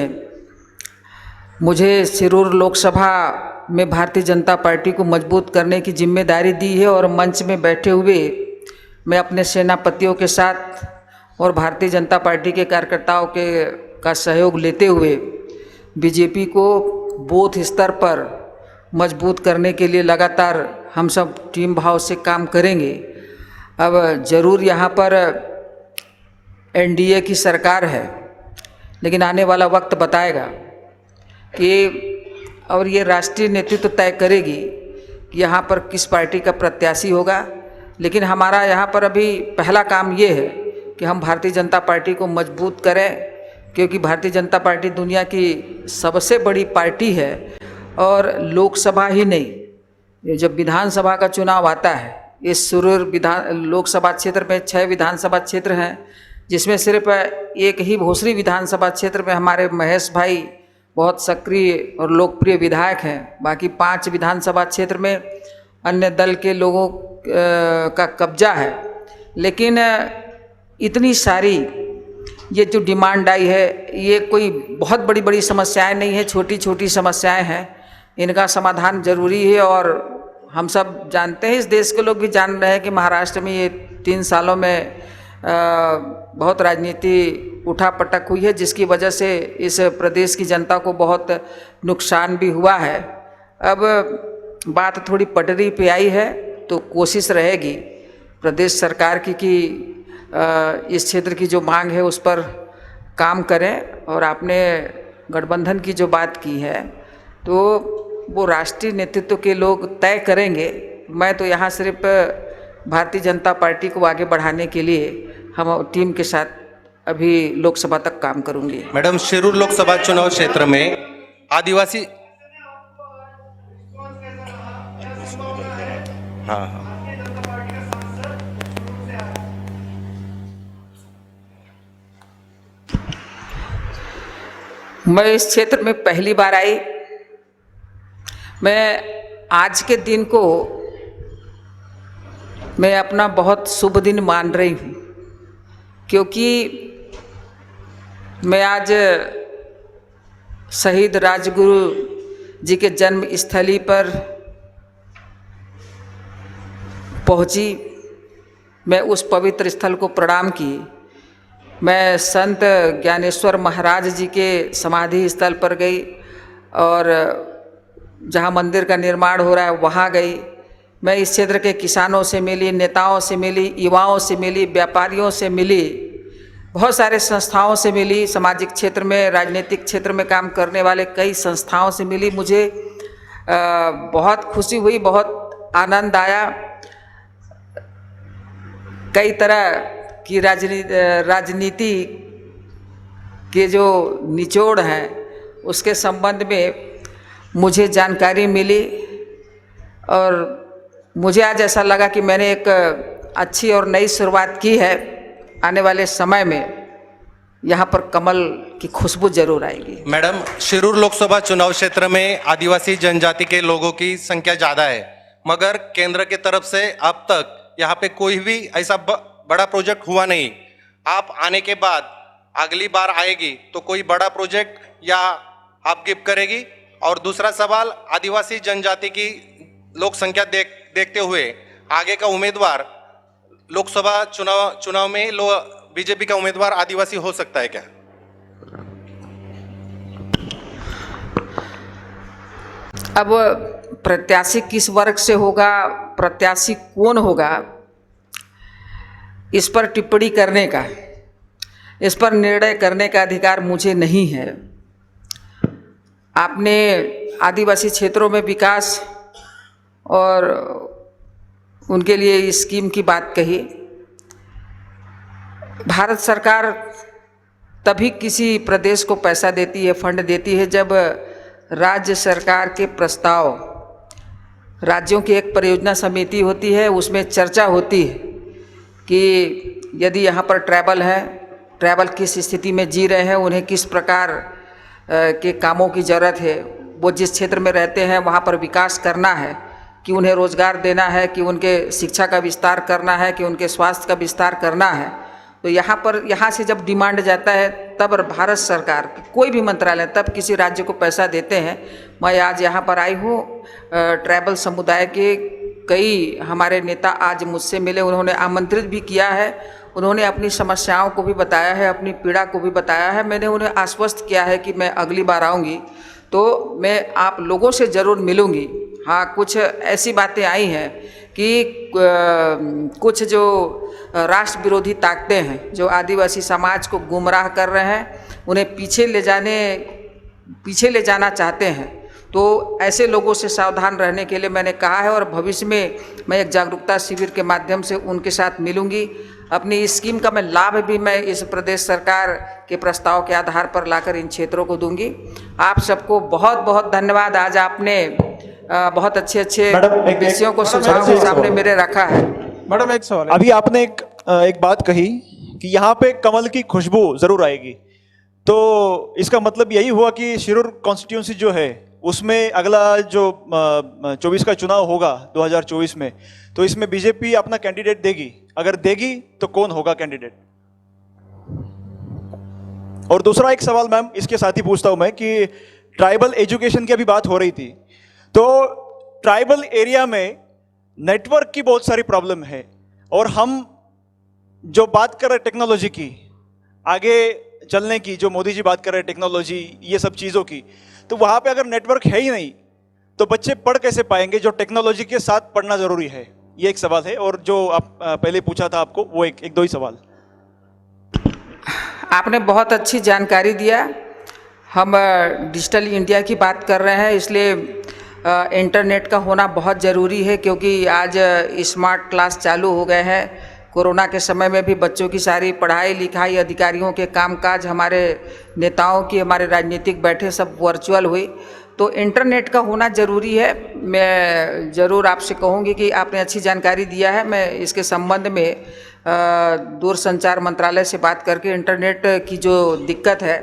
मुझे सिरूर लोकसभा में भारतीय जनता पार्टी को मजबूत करने की जिम्मेदारी दी है और मंच में बैठे हुए मैं अपने सेनापतियों के साथ और भारतीय जनता पार्टी के कार्यकर्ताओं का सहयोग लेते हुए बीजेपी को बूथ स्तर पर मजबूत करने के लिए लगातार हम सब टीम भाव से काम करेंगे। अब ज़रूर यहाँ पर NDA की सरकार है, लेकिन आने वाला वक्त बताएगा कि और ये राष्ट्रीय नेतृत्व तय करेगी कि यहाँ पर किस पार्टी का प्रत्याशी होगा। लेकिन हमारा यहाँ पर अभी पहला काम ये है कि हम भारतीय जनता पार्टी को मजबूत करें, क्योंकि भारतीय जनता पार्टी दुनिया की सबसे बड़ी पार्टी है। और लोकसभा ही नहीं, ये जब विधानसभा का चुनाव आता है, इस सुरूर लोकसभा क्षेत्र में 6 विधानसभा क्षेत्र हैं, जिसमें सिर्फ एक ही भोसरी विधानसभा क्षेत्र में हमारे महेश भाई बहुत सक्रिय और लोकप्रिय विधायक हैं। बाकी 5 विधानसभा क्षेत्र में अन्य दल के लोगों का कब्जा है। लेकिन इतनी सारी ये जो डिमांड आई है, ये कोई बहुत बड़ी बड़ी समस्याएं नहीं है, छोटी छोटी समस्याएं हैं। इनका समाधान जरूरी है। और हम सब जानते हैं, इस देश के लोग भी जान रहे हैं कि महाराष्ट्र में ये 3 सालों में बहुत राजनीति उठापटक हुई है, जिसकी वजह से इस प्रदेश की जनता को बहुत नुकसान भी हुआ है। अब बात थोड़ी पटरी पे आई है, तो कोशिश रहेगी प्रदेश सरकार की कि इस क्षेत्र की जो मांग है उस पर काम करें। और आपने गठबंधन की जो बात की है, तो वो राष्ट्रीय नेतृत्व के लोग तय करेंगे। मैं तो यहाँ सिर्फ भारतीय जनता पार्टी को आगे बढ़ाने के लिए हम टीम के साथ अभी लोकसभा तक काम करूंगी। मैडम, शिरूर लोकसभा चुनाव क्षेत्र में आदिवासी हाँ मैं इस क्षेत्र में पहली बार आई। मैं आज के दिन को मैं अपना बहुत शुभ दिन मान रही हूँ, क्योंकि मैं आज शहीद राजगुरु जी के जन्म स्थली पर पहुँची। मैं उस पवित्र स्थल को प्रणाम की। मैं संत ज्ञानेश्वर महाराज जी के समाधि स्थल पर गई और जहाँ मंदिर का निर्माण हो रहा है वहाँ गई। मैं इस क्षेत्र के किसानों से मिली, नेताओं से मिली, युवाओं से मिली, व्यापारियों से मिली, बहुत सारे संस्थाओं से मिली, सामाजिक क्षेत्र में, राजनीतिक क्षेत्र में काम करने वाले कई संस्थाओं से मिली। मुझे बहुत खुशी हुई, बहुत आनंद आया। कई तरह की राजनीति के जो निचोड़ हैं उसके संबंध में मुझे जानकारी मिली और मुझे आज ऐसा लगा कि मैंने एक अच्छी और नई शुरुआत की है। आने वाले समय में यहाँ पर कमल की खुशबू जरूर आएगी। मैडम, शिरूर लोकसभा चुनाव क्षेत्र में आदिवासी जनजाति के लोगों की संख्या ज़्यादा है, मगर केंद्र की तरफ से अब तक यहाँ पे कोई भी ऐसा बड़ा प्रोजेक्ट हुआ नहीं। आप आने के बाद अगली बार आएगी तो कोई बड़ा प्रोजेक्ट या आप गिफ्ट करेगी? और दूसरा सवाल, आदिवासी जनजाति की लोक संख्या देखते हुए आगे का उम्मीदवार लोकसभा चुनाव में बीजेपी का उम्मीदवार आदिवासी हो सकता है क्या? अब प्रत्याशी किस वर्ग से होगा, प्रत्याशी कौन होगा, इस पर टिप्पणी करने का, इस पर निर्णय करने का अधिकार मुझे नहीं है। आपने आदिवासी क्षेत्रों में विकास और उनके लिए स्कीम की बात कही। भारत सरकार तभी किसी प्रदेश को पैसा देती है, फंड देती है, जब राज्य सरकार के प्रस्ताव, राज्यों की एक परियोजना समिति होती है, उसमें चर्चा होती है कि यदि यहाँ पर ट्राइबल किस स्थिति में जी रहे हैं, उन्हें किस प्रकार के कामों की ज़रूरत है, वो जिस क्षेत्र में रहते हैं वहाँ पर विकास करना है, कि उन्हें रोज़गार देना है, कि उनके शिक्षा का विस्तार करना है, कि उनके स्वास्थ्य का विस्तार करना है। तो यहाँ से जब डिमांड जाता है तब भारत सरकार कोई भी मंत्रालय तब किसी राज्य को पैसा देते हैं। मैं आज यहाँ पर आई हूँ, ट्राइबल समुदाय के कई हमारे नेता आज मुझसे मिले, उन्होंने आमंत्रित भी किया है, उन्होंने अपनी समस्याओं को भी बताया है, अपनी पीड़ा को भी बताया है। मैंने उन्हें आश्वस्त किया है कि मैं अगली बार आऊँगी तो मैं आप लोगों से ज़रूर मिलूँगी। हाँ, कुछ ऐसी बातें आई हैं कि कुछ जो राष्ट्र विरोधी ताकतें हैं, जो आदिवासी समाज को गुमराह कर रहे हैं, उन्हें पीछे ले जाने पीछे ले जाना चाहते हैं, तो ऐसे लोगों से सावधान रहने के लिए मैंने कहा है। और भविष्य में मैं एक जागरूकता शिविर के माध्यम से उनके साथ मिलूंगी। अपनी इस स्कीम का मैं लाभ भी मैं इस प्रदेश सरकार के प्रस्ताव के आधार पर लाकर इन क्षेत्रों को दूंगी। आप सबको बहुत बहुत धन्यवाद। आज आपने बहुत अच्छे अच्छे विषयों को सुझाव के सामने मेरे रखा है। मैडम एक सवाल है। अभी आपने एक बात कही कि यहाँ पे कमल की खुशबू जरूर आएगी, तो इसका मतलब यही हुआ कि शिरूर कॉन्स्टिट्यूंसी जो है उसमें अगला जो 24 का चुनाव होगा 2024 में, तो इसमें बीजेपी अपना कैंडिडेट देगी? अगर देगी तो कौन होगा कैंडिडेट? और दूसरा एक सवाल मैम इसके साथ ही पूछता हूं मैं कि ट्राइबल एजुकेशन की अभी बात हो रही थी, तो ट्राइबल एरिया में नेटवर्क की बहुत सारी प्रॉब्लम है, और हम जो बात कर रहे टेक्नोलॉजी की, आगे चलने की, जो मोदी जी बात कर रहे हैं टेक्नोलॉजी, ये सब चीज़ों की, तो वहाँ पे अगर नेटवर्क है ही नहीं तो बच्चे पढ़ कैसे पाएंगे? जो टेक्नोलॉजी के साथ पढ़ना ज़रूरी है, ये एक सवाल है। और जो आप पहले पूछा था आपको, वो एक दो ही सवाल। आपने बहुत अच्छी जानकारी दिया। हम डिजिटल इंडिया की बात कर रहे हैं, इसलिए इंटरनेट का होना बहुत ज़रूरी है, क्योंकि आज स्मार्ट क्लास चालू हो गए हैं। कोरोना के समय में भी बच्चों की सारी पढ़ाई लिखाई, अधिकारियों के कामकाज, हमारे नेताओं की, हमारे राजनीतिक बैठे सब वर्चुअल हुई, तो इंटरनेट का होना ज़रूरी है। मैं ज़रूर आपसे कहूँगी कि आपने अच्छी जानकारी दिया है। मैं इसके संबंध में दूरसंचार मंत्रालय से बात करके इंटरनेट की जो दिक्कत है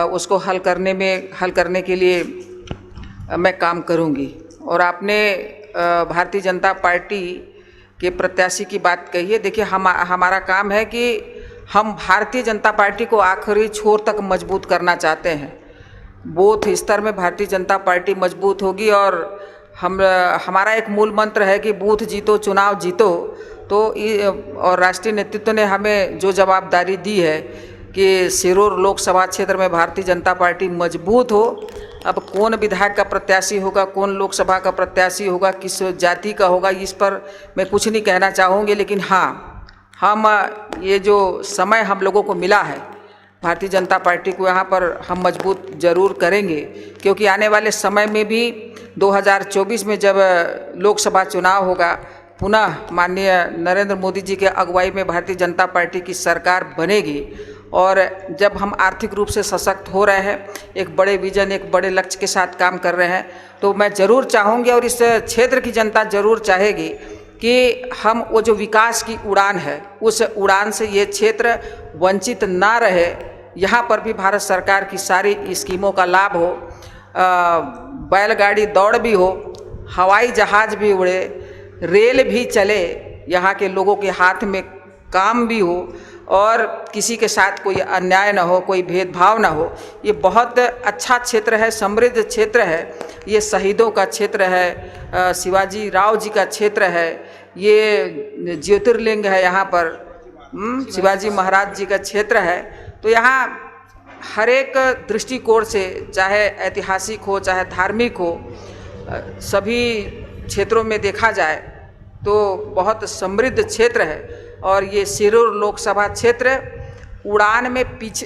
उसको हल करने के लिए मैं काम करूँगी। और आपने भारतीय जनता पार्टी के प्रत्याशी की बात कही है। देखिए, हमारा काम है कि हम भारतीय जनता पार्टी को आखिरी छोर तक मजबूत करना चाहते हैं। बूथ स्तर में भारतीय जनता पार्टी मजबूत होगी, और हमारा एक मूल मंत्र है कि बूथ जीतो चुनाव जीतो। तो और राष्ट्रीय नेतृत्व ने हमें जो जवाबदारी दी है कि सिरूर लोकसभा क्षेत्र में भारतीय जनता पार्टी मजबूत हो। अब कौन विधायक का प्रत्याशी होगा, कौन लोकसभा का प्रत्याशी होगा, किस जाति का होगा, इस पर मैं कुछ नहीं कहना चाहूँगी, लेकिन हाँ, हम ये जो समय हम लोगों को मिला है, भारतीय जनता पार्टी को यहाँ पर हम मजबूत जरूर करेंगे। क्योंकि आने वाले समय में भी 2024 में जब लोकसभा चुनाव होगा, पुनः माननीय नरेंद्र मोदी जी के अगुवाई में भारतीय जनता पार्टी की सरकार बनेगी, और जब हम आर्थिक रूप से सशक्त हो रहे हैं, एक बड़े विजन, एक बड़े लक्ष्य के साथ काम कर रहे हैं, तो मैं ज़रूर चाहूँगी और इस क्षेत्र की जनता ज़रूर चाहेगी कि हम वो जो विकास की उड़ान है, उस उड़ान से ये क्षेत्र वंचित ना रहे। यहाँ पर भी भारत सरकार की सारी स्कीमों का लाभ हो, बैलगाड़ी दौड़ भी हो, हवाई जहाज़ भी उड़े, रेल भी चले, यहाँ के लोगों के हाथ में काम भी हो, और किसी के साथ कोई अन्याय ना हो, कोई भेदभाव ना हो। ये बहुत अच्छा क्षेत्र है, समृद्ध क्षेत्र है। ये शहीदों का क्षेत्र है, शिवाजी राव जी का क्षेत्र है, ये ज्योतिर्लिंग है यहाँ पर, शिवाजी महाराज जी का क्षेत्र है। तो यहाँ हर एक दृष्टिकोण से, चाहे ऐतिहासिक हो चाहे धार्मिक हो, सभी क्षेत्रों में देखा जाए तो बहुत समृद्ध क्षेत्र है। और ये सिरूर लोकसभा क्षेत्र उड़ान में पीछे,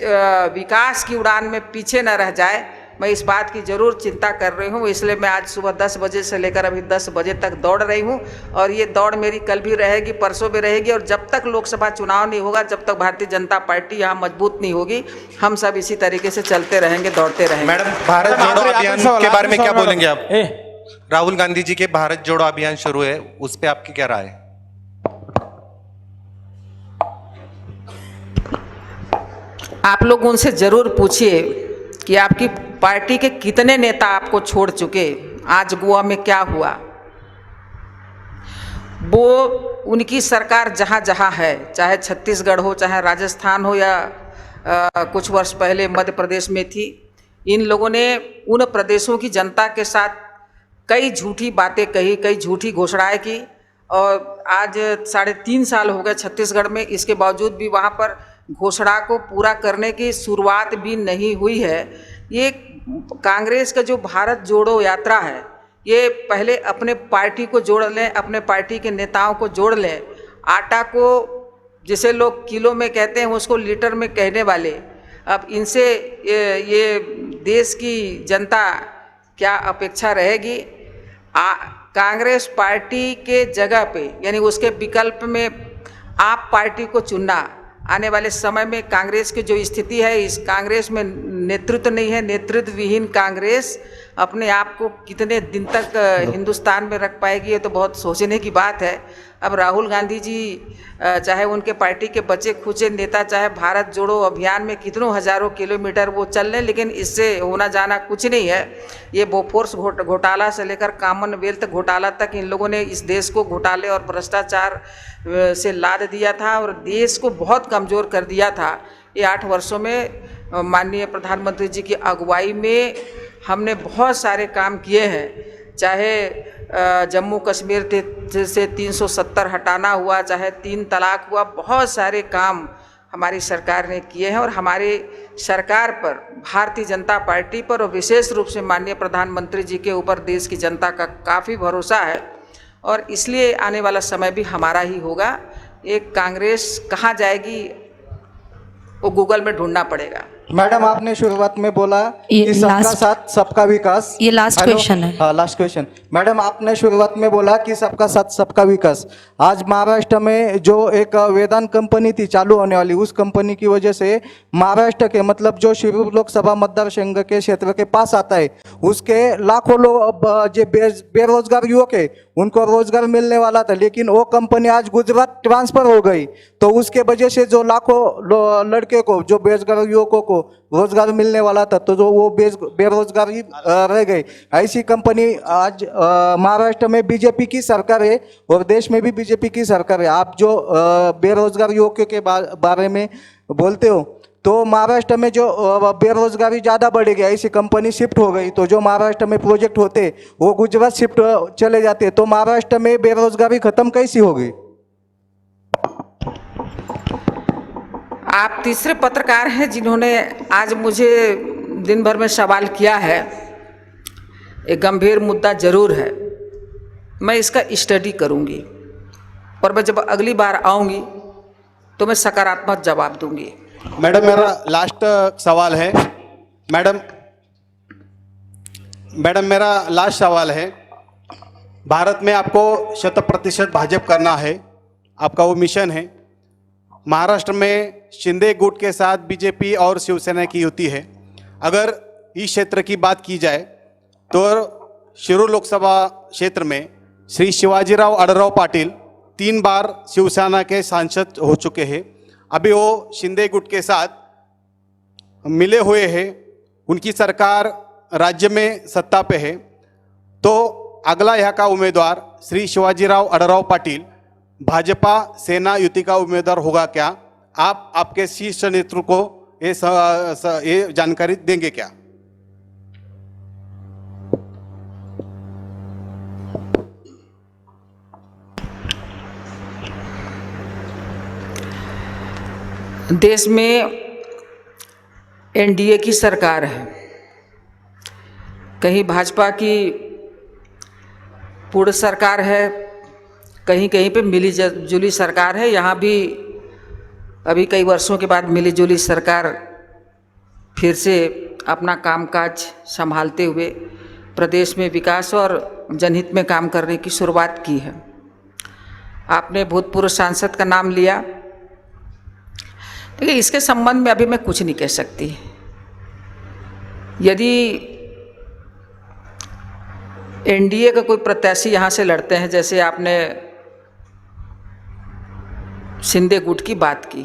विकास की उड़ान में पीछे न रह जाए, मैं इस बात की ज़रूर चिंता कर रही हूँ। इसलिए मैं आज सुबह 10 बजे से लेकर अभी 10 बजे तक दौड़ रही हूँ, और ये दौड़ मेरी कल भी रहेगी, परसों भी रहेगी, और जब तक लोकसभा चुनाव नहीं होगा, जब तक भारतीय जनता पार्टी यहाँ मजबूत नहीं होगी, हम सब इसी तरीके से चलते रहेंगे, दौड़ते रहेंगे। मैडम, भारत जोड़ो अभियान के बारे में क्या बोलेंगे आप? राहुल गांधी जी के भारत जोड़ो अभियान शुरू है, उस पर आपकी क्या राय है? आप लोग उनसे ज़रूर पूछिए कि आपकी पार्टी के कितने नेता आपको छोड़ चुके। आज गोवा में क्या हुआ, वो उनकी सरकार जहाँ जहाँ है, चाहे छत्तीसगढ़ हो, चाहे राजस्थान हो, या कुछ वर्ष पहले मध्य प्रदेश में थी, इन लोगों ने उन प्रदेशों की जनता के साथ कई झूठी बातें कही, कई झूठी घोषणाएं की, और आज 3.5 साल हो गए छत्तीसगढ़ में, इसके बावजूद भी वहाँ पर घोषणा को पूरा करने की शुरुआत भी नहीं हुई है। ये कांग्रेस का जो भारत जोड़ो यात्रा है, ये पहले अपने पार्टी को जोड़ लें, अपने पार्टी के नेताओं को जोड़ लें। आटा को जिसे लोग किलो में कहते हैं, उसको लीटर में कहने वाले, अब इनसे ये देश की जनता क्या अपेक्षा रहेगी? कांग्रेस पार्टी के जगह पे यानी उसके विकल्प में आप पार्टी को चुनना, आने वाले समय में कांग्रेस की जो स्थिति है, इस कांग्रेस में नेतृत्व नहीं है, नेतृत्व विहीन कांग्रेस अपने आप को कितने दिन तक हिंदुस्तान में रख पाएगी, ये तो बहुत सोचने की बात है। अब राहुल गांधी जी चाहे उनके पार्टी के बचे खुचे नेता चाहे भारत जोड़ो अभियान में कितनों हज़ारों किलोमीटर वो चल रहे, लेकिन इससे होना जाना कुछ नहीं है। ये बोफोर्स घोटाला से लेकर कॉमनवेल्थ घोटाला तक इन लोगों ने इस देश को घोटाले और भ्रष्टाचार से लाद दिया था और देश को बहुत कमज़ोर कर दिया था। ये 8 वर्षों में माननीय प्रधानमंत्री जी की अगुवाई में हमने बहुत सारे काम किए हैं, चाहे जम्मू कश्मीर से 370 हटाना हुआ, चाहे 3 तलाक हुआ, बहुत सारे काम हमारी सरकार ने किए हैं। और हमारी सरकार पर, भारतीय जनता पार्टी पर और विशेष रूप से माननीय प्रधानमंत्री जी के ऊपर देश की जनता का काफ़ी भरोसा है और इसलिए आने वाला समय भी हमारा ही होगा। एक कांग्रेस कहाँ जाएगी वो गूगल में ढूंढना पड़ेगा। मैडम, आपने शुरुआत में बोला ये कि सबका last- साथ सबका विकास। ये लास्ट हेलो? क्वेश्चन है। हाँ, लास्ट क्वेश्चन। मैडम, आपने शुरुआत में बोला कि सबका साथ सबका विकास। आज महाराष्ट्र में जो एक वेदांत कंपनी थी चालू होने वाली, उस कंपनी की वजह से महाराष्ट्र के मतलब जो शिरूर लोकसभा मतदार संघ के क्षेत्र के पास आता है, उसके लाखों लोग जो बेरोजगार युवक है उनको रोजगार मिलने वाला था, लेकिन वो कंपनी आज गुजरात ट्रांसफर हो गई। तो उसके वजह से जो लाखों लड़के को, जो बेरोजगार युवकों को रोजगार मिलने वाला था, तो जो वो बेरोजगार ही रह गए। ऐसी कंपनी आज महाराष्ट्र में बीजेपी की सरकार है और देश में भी बीजेपी की सरकार है। आप जो बेरोजगार युवकों के बारे में बोलते हो, तो महाराष्ट्र में जो बेरोजगारी ज़्यादा बढ़ेगी, ऐसी कंपनी शिफ्ट हो गई, तो जो महाराष्ट्र में प्रोजेक्ट होते वो गुजरात शिफ्ट चले जाते, तो महाराष्ट्र में बेरोजगारी खत्म कैसी होगी? आप तीसरे पत्रकार हैं जिन्होंने आज मुझे दिन भर में सवाल किया है। एक गंभीर मुद्दा जरूर है, मैं इसका स्टडी करूंगी और मैं जब अगली बार आऊंगी तो मैं सकारात्मक जवाब दूंगी। मैडम, मेरा लास्ट सवाल है। मैडम, मेरा लास्ट सवाल है। भारत में आपको 100% भाजपा करना है, आपका वो मिशन है। महाराष्ट्र में शिंदे गुट के साथ बीजेपी और शिवसेना की युति है। अगर इस क्षेत्र की बात की जाए तो शिरूर लोकसभा क्षेत्र में श्री शिवाजीराव आढळराव पाटिल 3 बार शिवसेना के सांसद हो चुके हैं। अभी वो शिंदे गुट के साथ मिले हुए हैं, उनकी सरकार राज्य में सत्ता पे है। तो अगला यहाँ का उम्मीदवार श्री शिवाजीराव आढळराव पाटिल भाजपा सेना युति का उम्मीदवार होगा क्या? आप आपके शीर्ष नेतृत्व को ये जानकारी देंगे क्या? देश में एनडीए की सरकार है, कहीं भाजपा की पूर्ण सरकार है, कहीं कहीं पे मिली जुली सरकार है। यहाँ भी अभी कई वर्षों के बाद मिली जुली सरकार फिर से अपना कामकाज संभालते हुए प्रदेश में विकास और जनहित में काम करने की शुरुआत की है। आपने भूतपूर्व सांसद का नाम लिया, देखिए इसके संबंध में अभी मैं कुछ नहीं कह सकती। यदि एनडीए का कोई प्रत्याशी यहाँ से लड़ते हैं, जैसे आपने शिंदे गुट की बात की,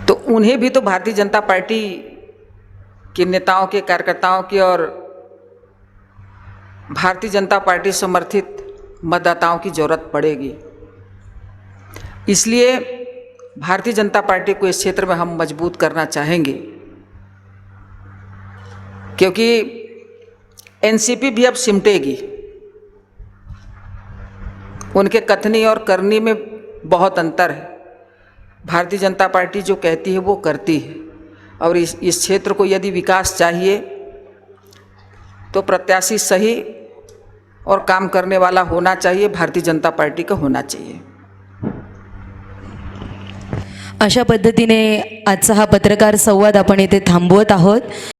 तो उन्हें भी तो भारतीय जनता पार्टी के नेताओं के, कार्यकर्ताओं की और भारतीय जनता पार्टी समर्थित मतदाताओं की जरूरत पड़ेगी। इसलिए भारतीय जनता पार्टी को इस क्षेत्र में हम मजबूत करना चाहेंगे, क्योंकि एनसीपी भी अब सिमटेगी। उनके कथनी और करनी में बहुत अंतर है। भारतीय जनता पार्टी जो कहती है वो करती है, और इस क्षेत्र को यदि विकास चाहिए तो प्रत्याशी सही और काम करने वाला होना चाहिए, भारतीय जनता पार्टी का होना चाहिए। अशा पद्धतीने आजचा हा पत्रकार संवाद आपण येथे थांबवत आहोत.